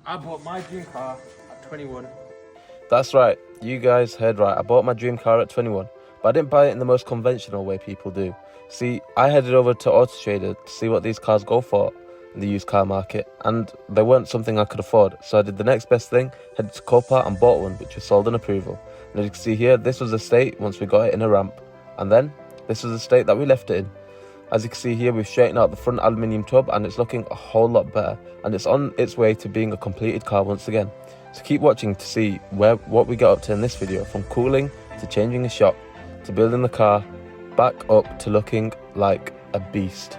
I bought my dream car at 21. That's right, you guys heard right. I bought my dream car at 21, but I didn't buy it in the most conventional way people do. See, I headed over to Auto Trader to see what these cars go for in the used car market, and they weren't something I could afford, so I did the next best thing, headed to Copart and bought one, which was sold on approval. And as you can see here, this was the state once we got it in a ramp, and then this was the state that we left it in. As you can see here, we've straightened out the front aluminium tub and it's looking a whole lot better, and it's on its way to being a completed car once again. So keep watching to see what we get up to in this video, from cooling to changing a shock to building the car back up to looking like a beast.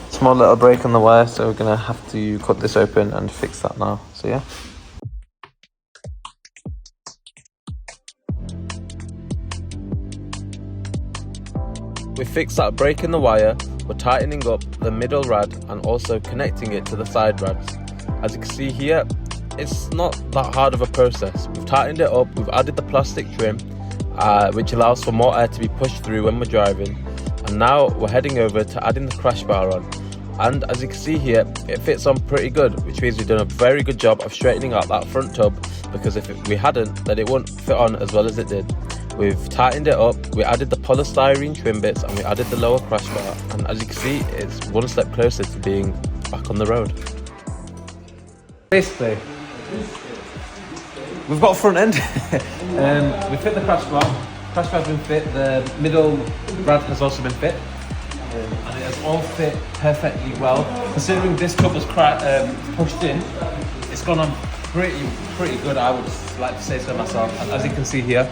Small little break on the wire, so we're gonna have to cut this open and fix that now. So yeah. We fixed that break in the wire, we're tightening up the middle rad and also connecting it to the side rads. As you can see here, it's not that hard of a process. We've tightened it up, we've added the plastic trim, which allows for more air to be pushed through when we're driving. And now we're heading over to adding the crash bar on. And as you can see here, it fits on pretty good, which means we've done a very good job of straightening out that front tub, because if we hadn't, then it wouldn't fit on as well as it did. We've tightened it up, we added the polystyrene trim bits and we added the lower crash bar, and as you can see, it's one step closer to being back on the road. Basically, we've got a front end. We fit the crash bar's been fit, the middle rad has also been fit, and it has all fit perfectly well. Considering this tub was pushed in, it's gone on pretty good, I would like to say so myself. And as you can see here,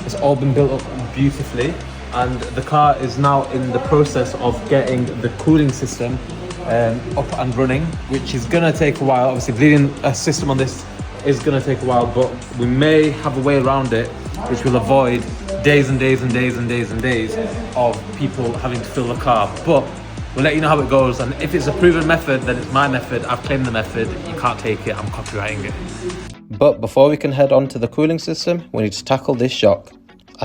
it's all been built up beautifully, and the car is now in the process of getting the cooling system up and running, which is going to take a while. Obviously bleeding a system on this is going to take a while, but we may have a way around it which will avoid days and days and days and days and days of people having to fill the car. But we'll let you know how it goes, and if it's a proven method, then it's my method. I've claimed the method, you can't take it, I'm copyrighting it. But before we can head on to the cooling system, we need to tackle this shock.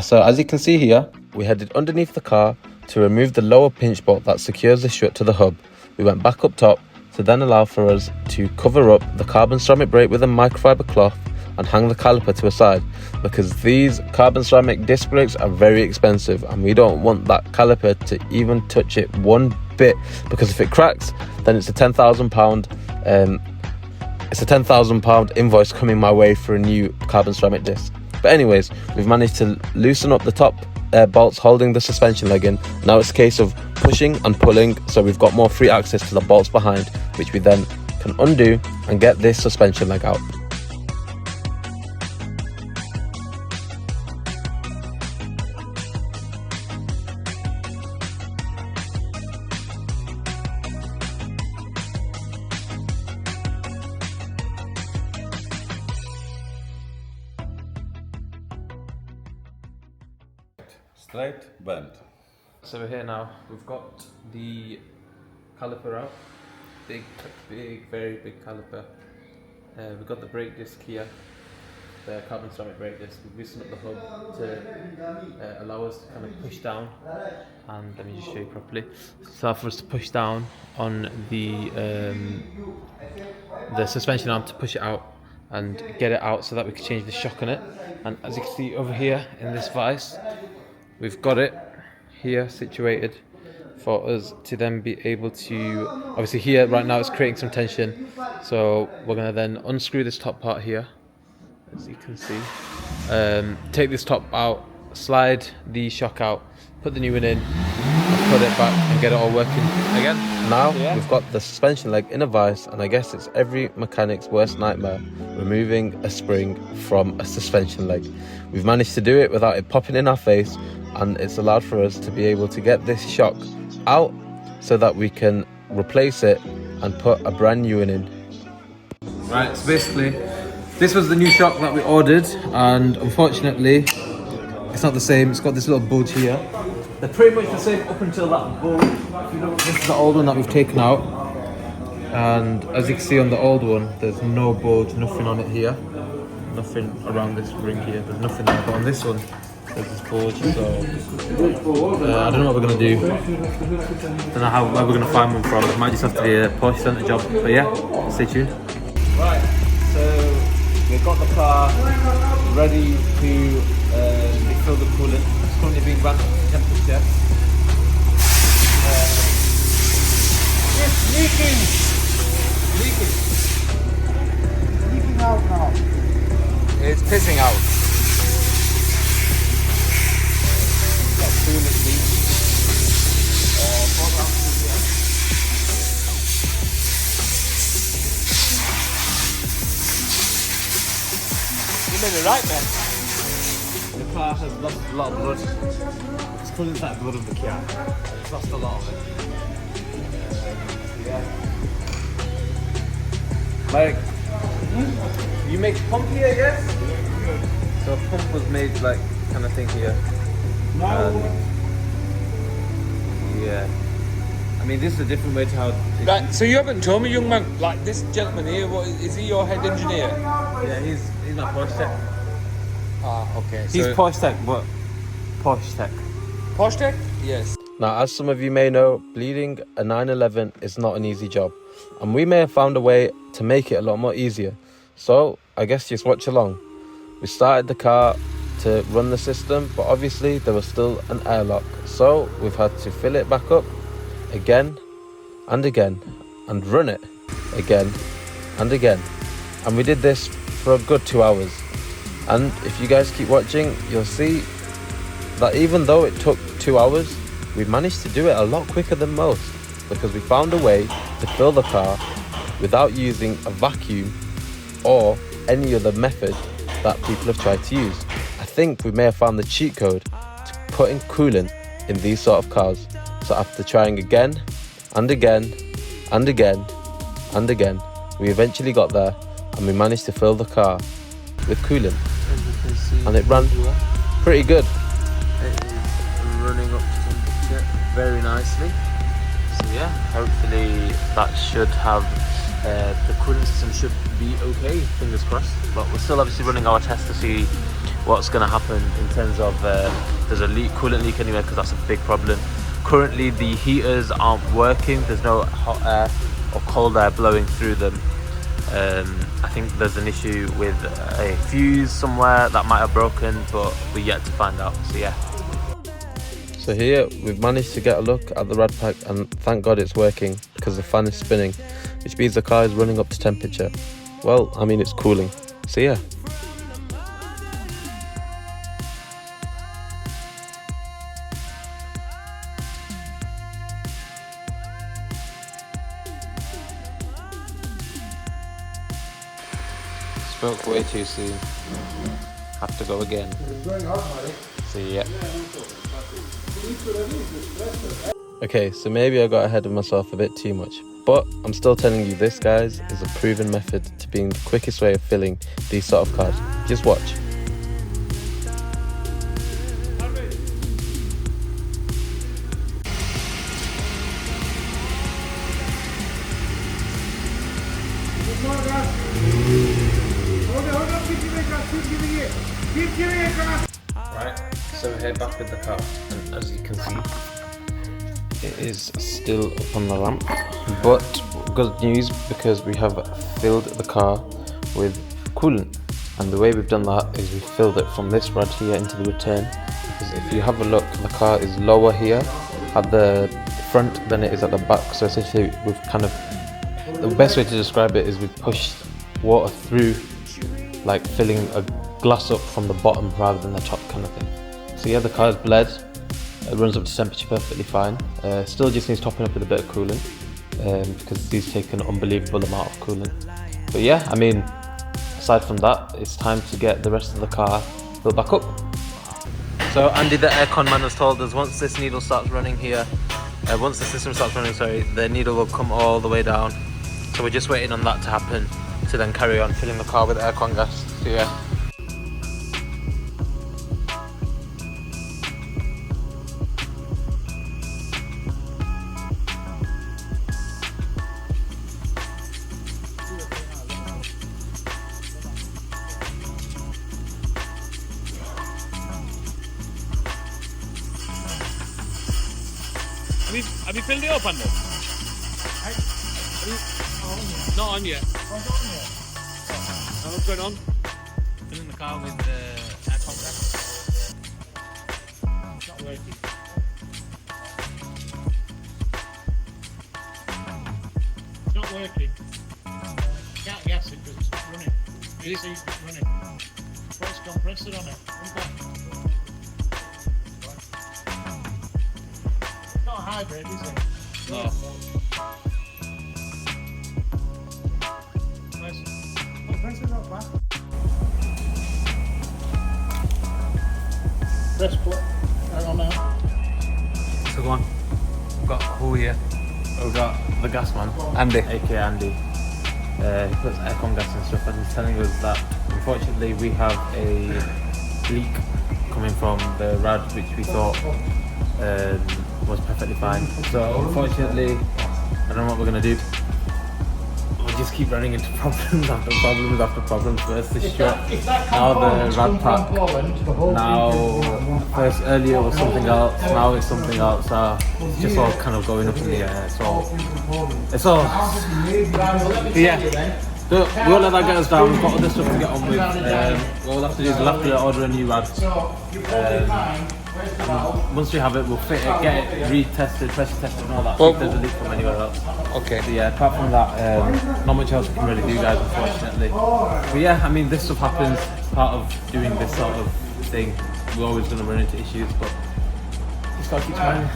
So as you can see here, we headed underneath the car to remove the lower pinch bolt that secures the strut to the hub. We went back up top to then allow for us to cover up the carbon ceramic brake with a microfiber cloth and hang the caliper to a side, because these carbon ceramic disc brakes are very expensive and we don't want that caliper to even touch it one bit, because if it cracks, then it's a £10,000 invoice coming my way for a new carbon ceramic disc. But anyways, we've managed to loosen up the top bolts holding the suspension leg in. Now it's a case of pushing and pulling, so we've got more free access to the bolts behind, which we then can undo and get this suspension leg out. Straight bend. So we're here now, we've got the caliper out, big, very big caliper. We've got the brake disc here, the carbon ceramic brake disc. We've loosened up the hub to allow us to kind of push down, and let me just show you properly. So for us to push down on the suspension arm to push it out and get it out so that we can change the shock on it. And as you can see over here in this vise, we've got it here situated for us to then be able to, obviously here right now it's creating some tension, so we're going to then unscrew this top part here, as you can see, take this top out, slide the shock out, put the new one in, put it back and get it all working again. Now we've got the suspension leg in a vise, and I guess it's every mechanic's worst nightmare, removing a spring from a suspension leg. We've managed to do it without it popping in our face, and it's allowed for us to be able to get this shock out so that we can replace it and put a brand new one in. Right, so basically this was the new shock that we ordered, and unfortunately it's not the same. It's got this little bulge here. They're pretty much the same up until that bulge. If you look, this is the old one that we've taken out, and as you can see on the old one, there's no bulge, nothing on it here, nothing around this ring here, there's nothing there. But on this one, There's this forge, so I don't know what we're gonna do. Don't know where we're gonna find one from. It might just have to be a Porsche Centre job. But yeah, stay tuned. Right, so we've got the car ready to refill the coolant. It's currently being run to temperature. It's leaking! Leaking out now. It's pissing out. Got coolant leak. You made it right, man. The car has lost a lot of blood. It's coolant's like blood of the Kia. It's lost a lot of it. Yeah. Like, you make pump here, yes? So a pump was made like kind of thing here. Yeah. I mean, this is a different way to how. Right, so you haven't told me, young man, like this gentleman here, what is he your head engineer? Yeah, he's my Porsche tech. Ah, okay. He's Porsche tech, but Porsche tech. Porsche tech? Yes. Now, as some of you may know, bleeding a 911 is not an easy job, and we may have found a way to make it a lot more easier. So, I guess just watch along. We started the car to run the system, but obviously there was still an airlock. So, we've had to fill it back up again and again, and run it again and again. And we did this for a good 2 hours. And if you guys keep watching, you'll see that even though it took 2 hours, we managed to do it a lot quicker than most, because we found a way to fill the car without using a vacuum or any other method that people have tried to use. I think we may have found the cheat code to putting coolant in these sort of cars. So after trying again and again and again and again, we eventually got there and we managed to fill the car with coolant. As you can see, and it ran pretty good. It is running up to temperature very nicely. So yeah, hopefully that should have the cooling system should be okay, fingers crossed. But we're still obviously running our test to see what's going to happen in terms of there's a coolant leak anywhere, because that's a big problem. Currently the heaters aren't working. There's no hot air or cold air blowing through them. I think there's an issue with a fuse somewhere that might have broken, but we're yet to find out. So yeah. So here we've managed to get a look at the rad pack, and thank God it's working, because the fan is spinning, which means the car is running up to temperature. Well, I mean, it's cooling. So yeah. Spoke way too soon. Have to go again. See ya. Okay, so maybe I got ahead of myself a bit too much, but I'm still telling you, this, guys, is a proven method to being the quickest way of filling these sort of cars. Just watch. Right, so we're here back with the car, and as you can see, it is still up on the ramp. But good news, because we have filled the car with coolant, and the way we've done that is we filled it from this rod here into the return. Because if you have a look, the car is lower here at the front than it is at the back. So essentially, we've kind of, the best way to describe it is we've pushed water through, like filling a glass up from the bottom rather than the top kind of thing. So yeah, the car is bled. It runs up to temperature perfectly fine. Still just needs topping up with a bit of coolant, because these take an unbelievable amount of coolant. But yeah, I mean, aside from that, it's time to get the rest of the car filled back up. So Andy, the aircon man, has told us once this needle starts running here, once the system starts running, sorry, the needle will come all the way down. So we're just waiting on that to happen to then carry on filling the car with aircon gas. So yeah. Have you filled it up, Andy? Not on yet. What's going on? Filling the car with air compressor. It's not working. It's not working. Can't gas it because it's not running. AC is not running. Put its compressor on it. Come back. It's not a hybrid, is it? No. Compressor's not bad. Press play. Hang on now. So go on. We've got who here? We've got the gas man, Andy. aka Andy. He puts aircon gas and stuff, and he's telling us that unfortunately we have a leak coming from the rad, which we thought was perfectly fine. So unfortunately, I don't know what we're gonna do. We just keep running into problems after problems after problems. First the shot, now the rad pack. Now, first earlier was something else, now it's something else. So it's just all kind of going up in the air. It's all. Yeah. So we won't let that get us down. We've got other stuff to get on with. What we'll have to do is we'll have to order a new rad. And once we have it, we'll fit it, get it retested, pressure tested, and all that. See if there's a leak from anywhere else. Okay. So yeah, apart from that, not much else we can really do, guys, unfortunately. But yeah, I mean, this stuff happens. Part of doing this sort of thing, we're always going to run into issues, but just gotta keep trying.